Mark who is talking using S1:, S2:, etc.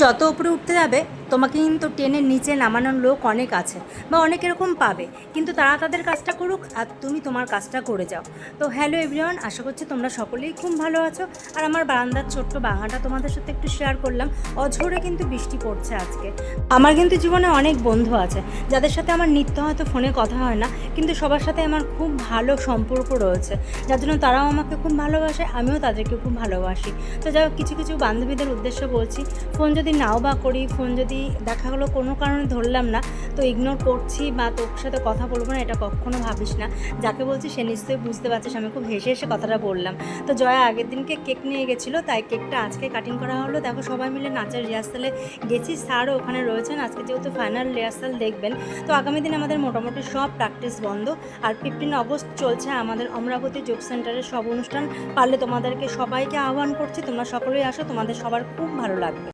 S1: যত উপরে উঠতে যাবে তোমাকে কিন্তু টেনে নিচে নামানোর লোক অনেক আছে বা অনেক এরকম পাবে, কিন্তু তারা তাদের কাজটা করুক আর তুমি তোমার কাজটা করে যাও। তো হ্যালো এভরিওয়ান, আশা করছি তোমরা সকলেই খুব ভালো আছো। আর আমার বারান্দার ছোট্ট বাগানটা তোমাদের সাথে একটু শেয়ার করলাম। অঝোরে কিন্তু বৃষ্টি পড়ছে আজকে। আমার কিন্তু জীবনে অনেক বন্ধু আছে যাদের সাথে আমার নিত্য হয়তো ফোনে কথা হয় না, কিন্তু সবার সাথে আমার খুব ভালো সম্পর্ক রয়েছে, যার জন্য তারাও আমাকে খুব ভালোবাসে, আমিও তাদেরকে খুব ভালোবাসি। তো যাই হোক, কিছু কিছু বান্ধবীদের উদ্দেশ্য বলছি, ফোন যদি নাও বা করি, ফোন যদি দেখা গেলো কোনো কারণে ধরলাম না, তো ইগনোর করছি বা তোর সাথে কথা বলবো না, এটা কখনো ভাবিস না। যাকে বলছি সে নিশ্চয়ই বুঝতে পারছিস আমি খুব হেসে হেসে কথাটা বললাম। তো জয়া আগের দিনকে কেক নিয়ে গেছিলো, তাই কেকটা আজকে কাটিং করা হলো। দেখো সবাই মিলে নাচের রিহার্সালে গেছি, স্যারও ওখানে রয়েছেন। আজকে যেহেতু ফাইনাল রিহার্সাল দেখবেন, তো আগামী দিন আমাদের মোটামুটি সব প্র্যাকটিস বন্ধ। আর 15 আগস্ট চলছে আমাদের অমরাবতী যোগ সেন্টারের সব অনুষ্ঠান। পারলে তোমাদেরকে সবাইকে আহ্বান করছি, তোমরা সকলেই আসো, তোমাদের সবার খুব ভালো লাগবে।